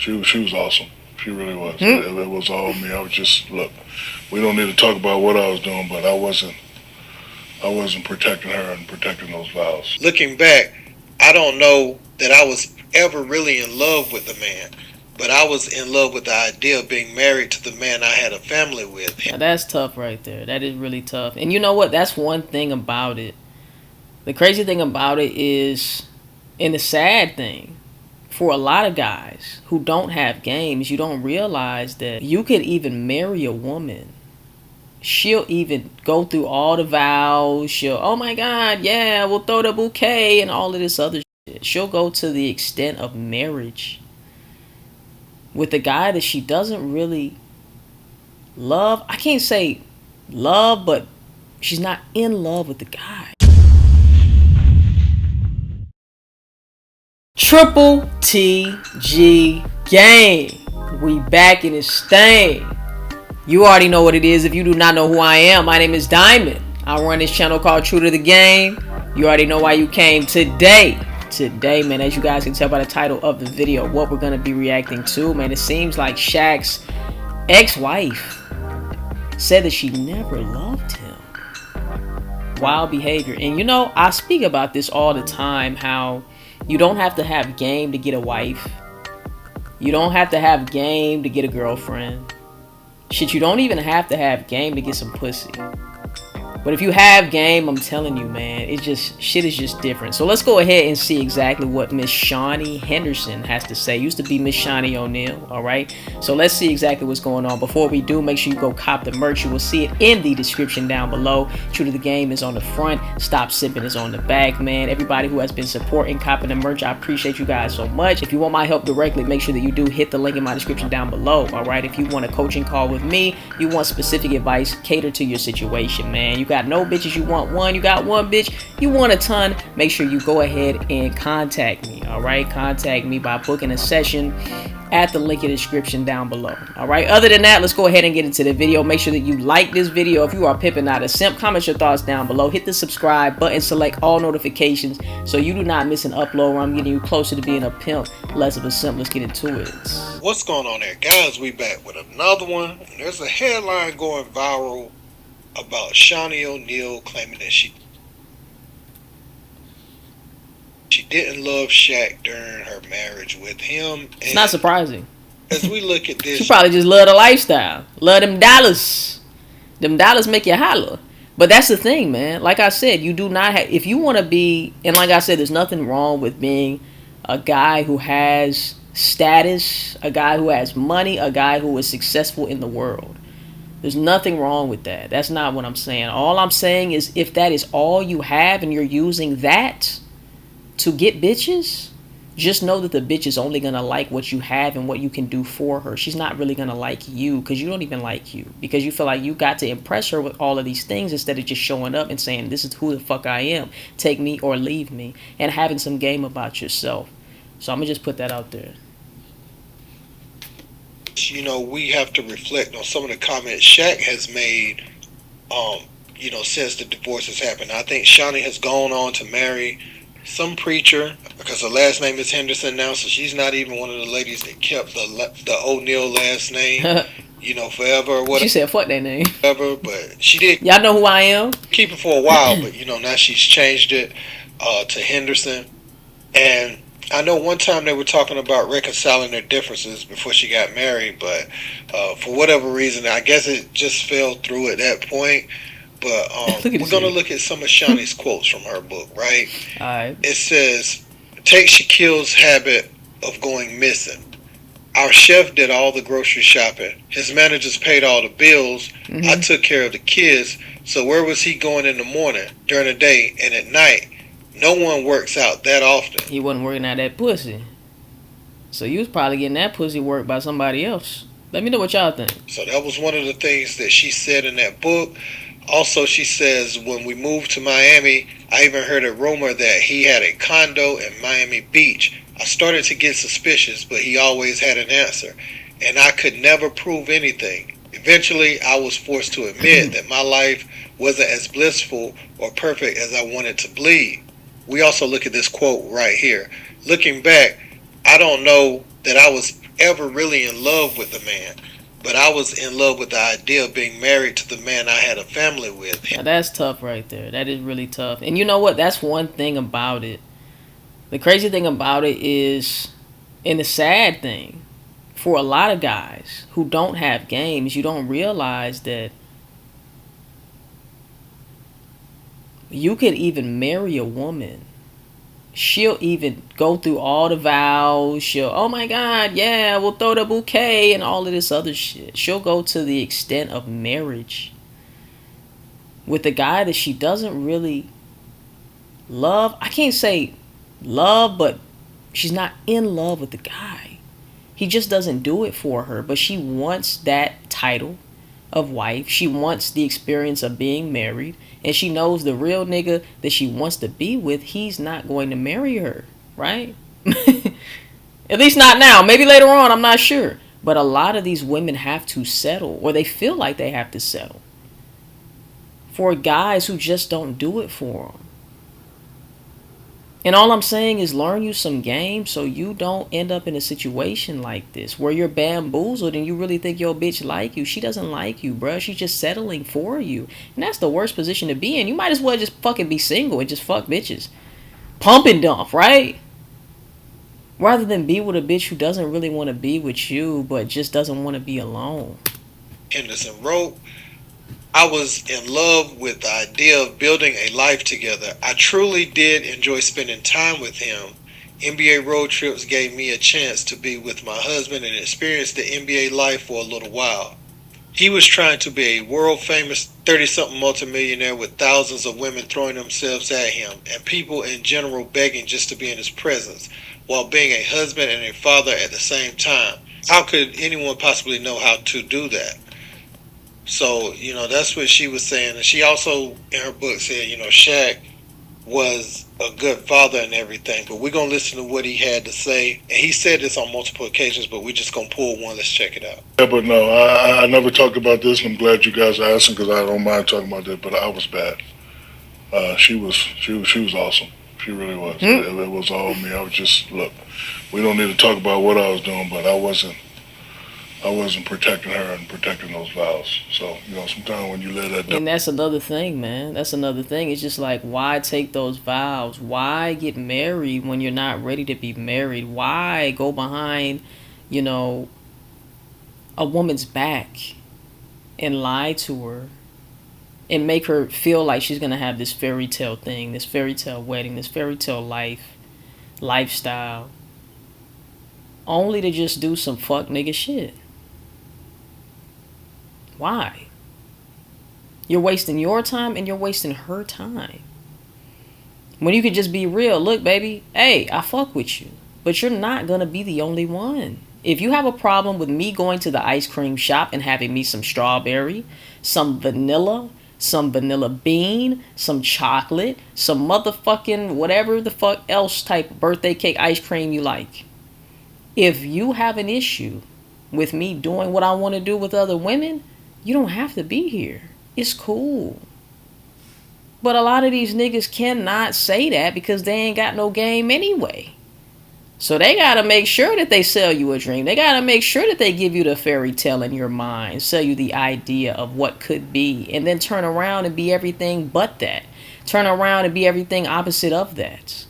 She was awesome. She really was. It was all me. I was just, look, we don't need to talk about what I was doing, but I wasn't protecting her and protecting those vows. Looking back, I don't know that I was ever really in love with the man, but I was in love with the idea of being married to the man I had a family with. Now that's tough right there. That is really tough. And you know what? That's one thing about it. The crazy thing about it is, and the sad thing, for a lot of guys who don't have games, you don't realize that you could even marry a woman. She'll even go through all the vows. She'll, oh my God, yeah, we'll throw the bouquet and all of this other shit. She'll go to the extent of marriage with a guy that she doesn't really love. I can't say love, but she's not in love with the guy. Triple TG gang. We back in this thing. You already know what it is. If you do not know who I am, my name is Diamond. I run this channel called True to the Game. You already know why you came today. Today, man, as you guys can tell by the title of the video, what we're going to be reacting to, man, it seems like Shaq's ex-wife said that she never loved him. Wild behavior. And you know, I speak about this all the time, how you don't have to have game to get a wife. You don't have to have game to get a girlfriend. Shit, you don't even have to have game to get some pussy. But if you have game, I'm telling you, man, it's just, shit is just different. So let's go ahead and see exactly what Miss Shaunie Henderson has to say. Used to be Miss Shaunie O'Neal, all right? So let's see exactly what's going on. Before we do, make sure you go cop the merch. You will see it in the description down below. True to the Game is on the front. Stop Sipping is on the back, man. Everybody who has been supporting, copping the merch, I appreciate you guys so much. If you want my help directly, make sure that you do hit the link in my description down below, all right? If you want a coaching call with me, you want specific advice, cater to your situation, man. You got no bitches, you want one, you got one bitch, you want a ton, make sure you go ahead and contact me, all right? Contact me by booking a session at the link in the description down below, all right? Other than that, let's go ahead and get into the video. Make sure that you like this video. If you are pimping out a simp, comment your thoughts down below. Hit the subscribe button, select all notifications so you do not miss an upload where I'm getting you closer to being a pimp, less of a simp. Let's get into it. What's going on there, guys? We back with another one, and there's a headline going viral about Shaunie O'Neal claiming that she didn't love Shaq during her marriage with him. And it's not surprising. As we look at this, she probably just love the lifestyle, love them dollars. Them dollars make you holler. But that's the thing, man. Like I said, you do not have, if you want to be, and like I said, there's nothing wrong with being a guy who has status, a guy who has money, a guy who is successful in the world. There's nothing wrong with that. That's not what I'm saying. All I'm saying is, if that is all you have and you're using that to get bitches, just know that the bitch is only going to like what you have and what you can do for her. She's not really going to like you because you don't even like you. Because you feel like you got to impress her with all of these things instead of just showing up and saying, this is who the fuck I am. Take me or leave me. And having some game about yourself. So I'm going to just put that out there. You know, we have to reflect on some of the comments Shaq has made, you know, since the divorce has happened. I think Shaunie has gone on to marry some preacher because her last name is Henderson now, so she's not even one of the ladies that kept the O'Neal last name, you know, forever or whatever. She said, fuck that name. Forever, but she did. Y'all know who I am? Keep it for a while, but, you know, now she's changed it to Henderson. And I know one time they were talking about reconciling their differences before she got married, but for whatever reason, I guess it just fell through at that point. But we're going to look at some of Shaunie's quotes from her book, right? All right. It says, take Shaquille's habit of going missing. Our chef did all the grocery shopping. His managers paid all the bills. I took care of the kids. So where was he going in the morning, during the day, and at night? No one works out that often. He wasn't working out that pussy. So you was probably getting that pussy worked by somebody else. Let me know what y'all think. So that was one of the things that she said in that book. Also, she says, when we moved to Miami, I even heard a rumor that he had a condo in Miami Beach. I started to get suspicious, but he always had an answer. And I could never prove anything. Eventually, I was forced to admit that my life wasn't as blissful or perfect as I wanted to believe. We also look at this quote right here. Looking back, I don't know that I was ever really in love with the man, but I was in love with the idea of being married to the man I had a family with. Now that's tough right there. That is really tough. And you know what? That's one thing about it. The crazy thing about it is, and the sad thing, for a lot of guys who don't have games, you don't realize that you could even marry a woman. She'll even go through all the vows. She'll, oh my God, yeah, we'll throw the bouquet and all of this other shit. She'll go to the extent of marriage with a guy that she doesn't really love. I can't say love, but she's not in love with the guy. He just doesn't do it for her, but she wants that title of wife. She wants the experience of being married, and she knows the real nigga that she wants to be with, he's not going to marry her, right? At least not now. Maybe later on, I'm not sure. But a lot of these women have to settle, or they feel like they have to settle for guys who just don't do it for them. And all I'm saying is learn you some game so you don't end up in a situation like this where you're bamboozled and you really think your bitch like you. She doesn't like you, bruh. She's just settling for you. And that's the worst position to be in. You might as well just fucking be single and just fuck bitches. Pump and dump, right? Rather than be with a bitch who doesn't really want to be with you but just doesn't want to be alone. Henderson wrote, I was in love with the idea of building a life together. I truly did enjoy spending time with him. NBA road trips gave me a chance to be with my husband and experience the NBA life for a little while. He was trying to be a world famous 30-something multimillionaire with thousands of women throwing themselves at him and people in general begging just to be in his presence, while being a husband and a father at the same time. How could anyone possibly know how to do that? So, that's what she was saying. And she also, in her book, said, Shaq was a good father and everything. But we're going to listen to what he had to say. And he said this on multiple occasions, but we're just going to pull one. Let's check it out. Yeah, but no, I never talked about this, and I'm glad you guys are asking because I don't mind talking about this, but I was bad. She was awesome. She really was. It was all me. I was just, look, we don't need to talk about what I was doing, but I wasn't protecting her and protecting those vows. So, sometimes when you let that... And that's another thing, man. That's another thing. It's just like, why take those vows? Why get married when you're not ready to be married? Why go behind, a woman's back and lie to her and make her feel like she's going to have this fairy tale thing, this fairy tale wedding, this fairy tale lifestyle, only to just do some fuck nigga shit? Why? You're wasting your time and you're wasting her time. When you could just be real. Look, baby, hey, I fuck with you, but you're not going to be the only one. If you have a problem with me going to the ice cream shop and having me some strawberry, some vanilla bean, some chocolate, some motherfucking whatever the fuck else type of birthday cake ice cream you like. If you have an issue with me doing what I want to do with other women, you don't have to be here. It's cool. But a lot of these niggas cannot say that because they ain't got no game anyway. So they got to make sure that they sell you a dream. They got to make sure that they give you the fairy tale in your mind, sell you the idea of what could be, and then turn around and be everything but that. Turn around and be everything opposite of that.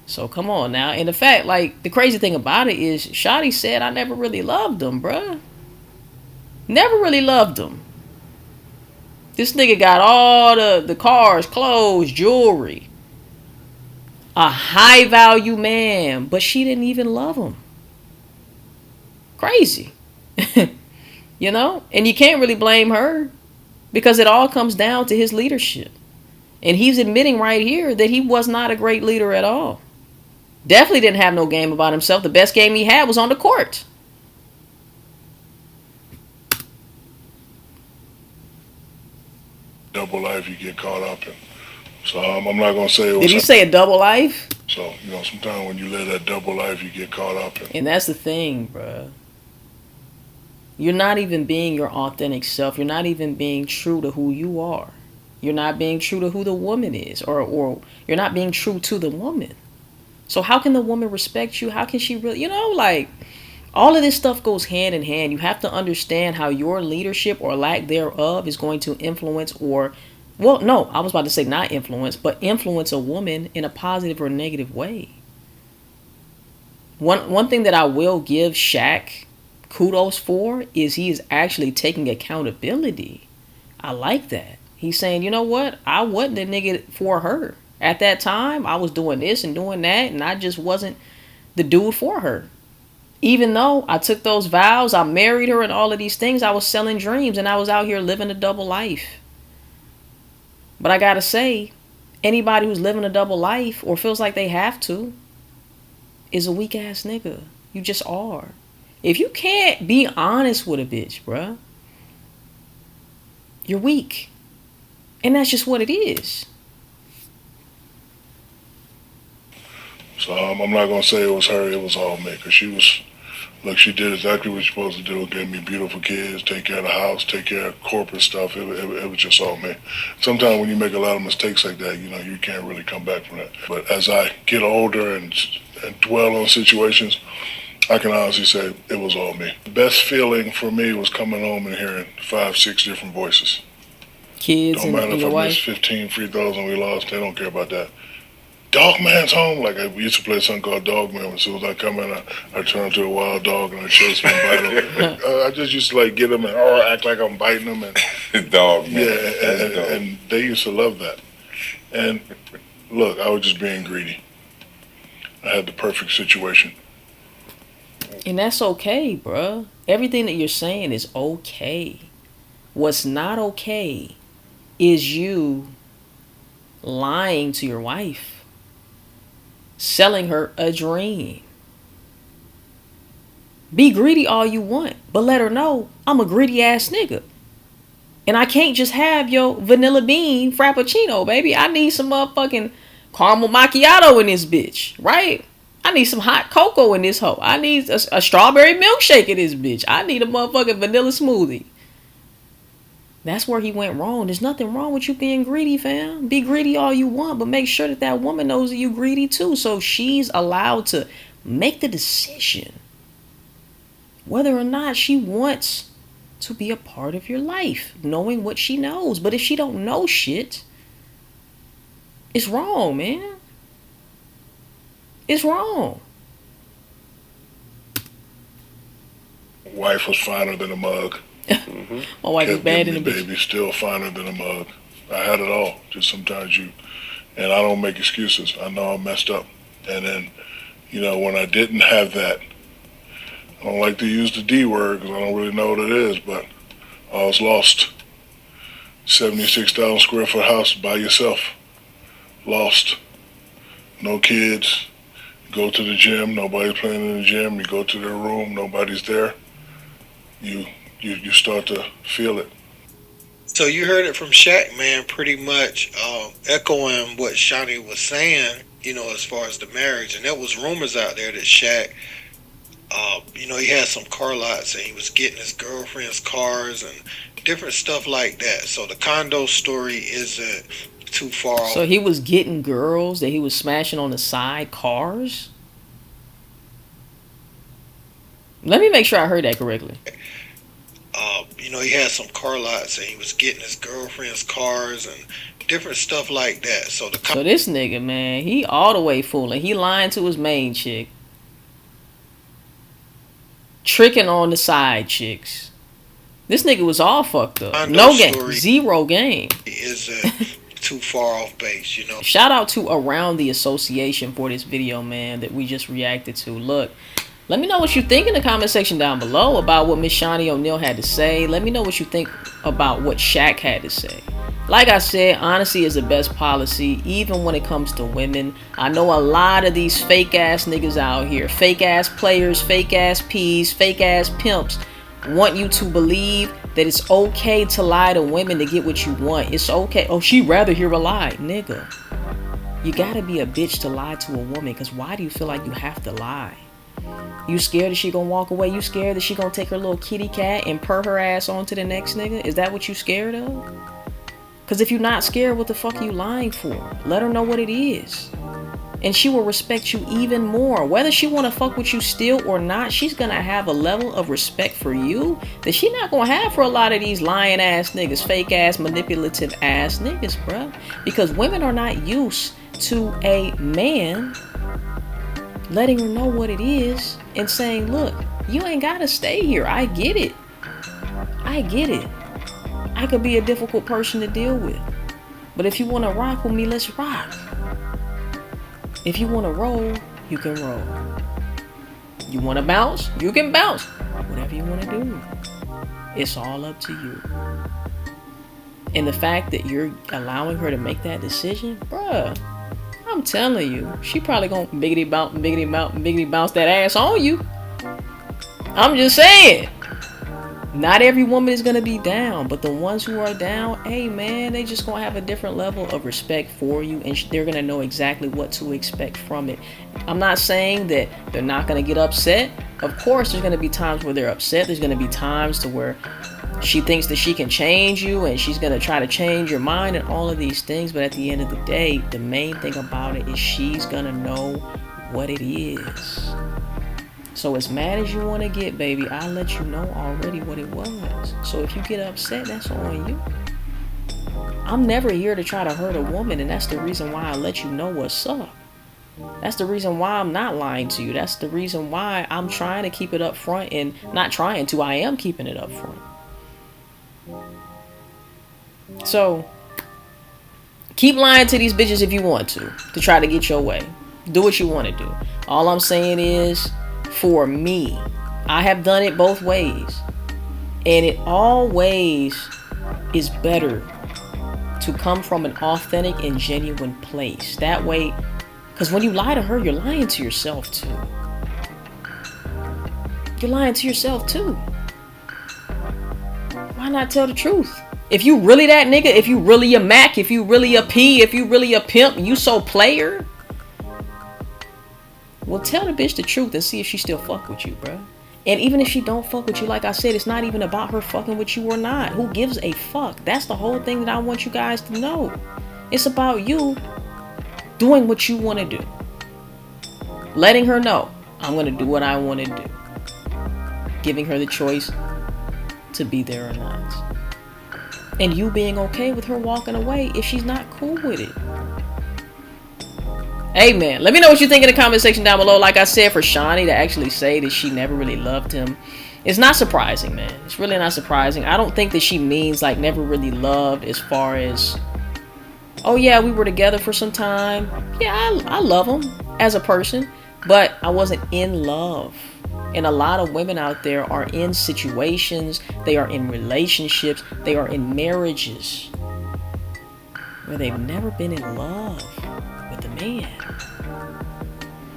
So come on now. And the fact, like, the crazy thing about it is Shaunie said, I never really loved him, bruh. Never really loved him. This nigga got all the cars, clothes, jewelry. A high value man, but she didn't even love him. Crazy. And you can't really blame her because it all comes down to his leadership. And he's admitting right here that he was not a great leader at all. Definitely didn't have no game about himself. The best game he had was on the court. Double life you get caught up in. So I'm not going to say it was... Did you say a double life? So, sometimes when you live that double life, you get caught up in. And that's the thing, bruh. You're not even being your authentic self. You're not even being true to who you are. You're not being true to who the woman is. Or you're not being true to the woman. So how can the woman respect you? How can she really, like, all of this stuff goes hand in hand. You have to understand how your leadership or lack thereof is going to influence no, I was about to say not influence, but influence a woman in a positive or negative way. One thing that I will give Shaq kudos for is he is actually taking accountability. I like that. He's saying, you know what? I wasn't the nigga for her. At that time, I was doing this and doing that, and I just wasn't the dude for her. Even though I took those vows, I married her and all of these things, I was selling dreams and I was out here living a double life. But I gotta say, anybody who's living a double life or feels like they have to is a weak ass nigga. You just are. If you can't be honest with a bitch, bruh, you're weak. And that's just what it is. So I'm not going to say it was her, it was all me. Because she did exactly what you're supposed to do. Gave me beautiful kids, take care of the house, take care of corporate stuff. It was just all me. Sometimes when you make a lot of mistakes like that, you can't really come back from that. But as I get older and dwell on situations, I can honestly say it was all me. The best feeling for me was coming home and hearing 5, 6 different voices. Kids don't matter and if I wife. missed 15 free throws and we lost, they don't care about that. Dog Man's home. Like, we used to play something called Dog Man. As soon as I come in, I turn into a wild dog and I chase him and bite him. I just used to get him and act like I'm biting him. And Dog Man. Yeah, and they used to love that. And look, I was just being greedy. I had the perfect situation. And that's okay, bruh. Everything that you're saying is okay. What's not okay is you lying to your wife, selling her a dream. Be greedy all you want, but let her know I'm a greedy ass nigga. And I can't just have your vanilla bean frappuccino, baby. I need some motherfucking caramel macchiato in this bitch, right? I need some hot cocoa in this hoe. I need a strawberry milkshake in this bitch. I need a motherfucking vanilla smoothie. That's where he went wrong. There's nothing wrong with you being greedy, fam. Be greedy all you want, but make sure that that woman knows that you're greedy too. So she's allowed to make the decision whether or not she wants to be a part of your life, knowing what she knows. But if she don't know shit, it's wrong, man. It's wrong. Wife was finer than a mug. Mm-hmm. My wife is bad in the bitch. Baby, still finer than a mug. I had it all. Just sometimes and I don't make excuses. I know I messed up. And then, when I didn't have that, I don't like to use the D word because I don't really know what it is, but I was lost. 76,000 square foot house by yourself. Lost. No kids. Go to the gym, nobody's playing in the gym. You go to their room, nobody's there. You start to feel it. So you heard it from Shaq, man, pretty much echoing what Shaunie was saying, as far as the marriage. And there was rumors out there that Shaq, he had some car lots and he was getting his girlfriend's cars and different stuff like that. So the condo story isn't too far off. So he was getting girls that he was smashing on the side, cars? Let me make sure I heard that correctly. He had some car lots and he was getting his girlfriend's cars and different stuff like that. So this nigga, man, he all the way fooling. He lying to his main chick. Tricking on the side chicks. This nigga was all fucked up. No game. Zero game. Isn't too far off base, Shout out to Around the Association for this video, man, that we just reacted to. Look, let me know what you think in the comment section down below about what Miss Shaunie O'Neal had to say. Let me know what you think about what Shaq had to say. Like I said, honesty is the best policy, even when it comes to women. I know a lot of these fake ass niggas out here, fake ass players, fake ass P's, fake ass pimps, want you to believe that it's okay to lie to women to get what you want. It's okay. Oh, she'd rather hear a lie. Nigga, you gotta be a bitch to lie to a woman, because why do you feel like you have to lie? You scared that she gonna walk away? You scared that she gonna take her little kitty cat and purr her ass on to the next nigga? Is that what you scared of? Because if you're not scared, what the fuck are you lying for? Let her know what it is. And she will respect you even more. Whether she want to fuck with you still or not, she's going to have a level of respect for you that she not going to have for a lot of these lying ass niggas, fake ass, manipulative ass niggas, bruh. Because women are not used to a man letting her know what it is and saying, look, you ain't got to stay here. I get it. I get it. I could be a difficult person to deal with. But if you want to rock with me, let's rock. If you want to roll, you can roll. You want to bounce? You can bounce. Whatever you want to do. It's all up to you. And the fact that you're allowing her to make that decision, bruh, I'm telling you, she probably gonna biggity bounce that ass on you. I'm just saying. Not every woman is gonna be down, but the ones who are down, hey man, they just gonna have a different level of respect for you, and they're gonna know exactly what to expect from it. I'm not saying that they're not gonna get upset. Of course, there's gonna be times where they're upset. There's gonna be times to where she thinks that she can change you, and she's gonna try to change your mind and all of these things. But at the end of the day, the main thing about it is she's gonna know what it is. So as mad as you want to get, baby, I'll let you know already what it was. So if you get upset, that's on you. I'm never here to try to hurt a woman, and that's the reason why I let you know what's up. That's the reason why I'm not lying to you. That's the reason why I'm trying to keep it up front, and not trying to, I am keeping it up front. So keep lying to these bitches if you want to try to get your way. Do what you want to do. All I'm saying is, for me, I have done it both ways, and it always is better to come from an authentic and genuine place. That way, because when you lie to her, you're lying to yourself too. You're lying to yourself too. Why not tell the truth? If you really that nigga, if you really a Mac, if you really a P, if you really a pimp, you so player, well, tell the bitch the truth and see if she still fuck with you, bro. And even if she don't fuck with you, like I said, it's not even about her fucking with you or not. Who gives a fuck? That's the whole thing that I want you guys to know. It's about you doing what you want to do. Letting her know, I'm going to do what I want to do. Giving her the choice to be there or not. And you being okay with her walking away if she's not cool with it. Hey man, let me know what you think in the comment section down below. Like I said, for Shaunie to actually say that she never really loved him, it's not surprising, man. It's really not surprising. I don't think that she means like never really loved as far as, oh yeah, we were together for some time. Yeah, I love him as a person, but I wasn't in love. And a lot of women out there are in situations, they are in relationships, they are in marriages where they've never been in love with the man.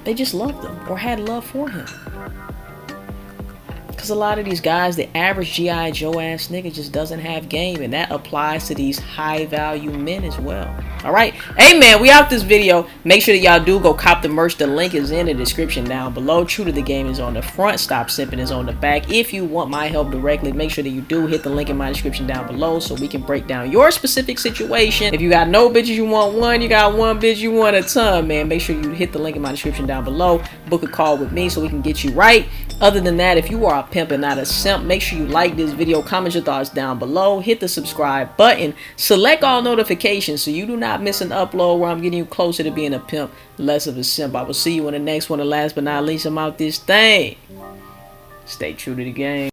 They just loved him or had love for him. Because a lot of these guys, the average G.I. Joe ass nigga just doesn't have game. And that applies to these high value men as well. Alright. Hey man, we out this video. Make sure that y'all do go cop the merch. The link is in the description down below. True to the Game is on the front. Stop Simping is on the back. If you want my help directly, make sure that you do hit the link in my description down below so we can break down your specific situation. If you got no bitches, you want one. You got one bitch, you want a ton, man. Make sure you hit the link in my description down below. Book a call with me so we can get you right. Other than that, if you are a pimp and not a simp, make sure you like this video, comment your thoughts down below, hit the subscribe button, select all notifications so you do not miss an upload where I'm getting you closer to being a pimp, less of a simp. I will see you in the next one, and last but not least, I'm out this thing. Stay true to the game.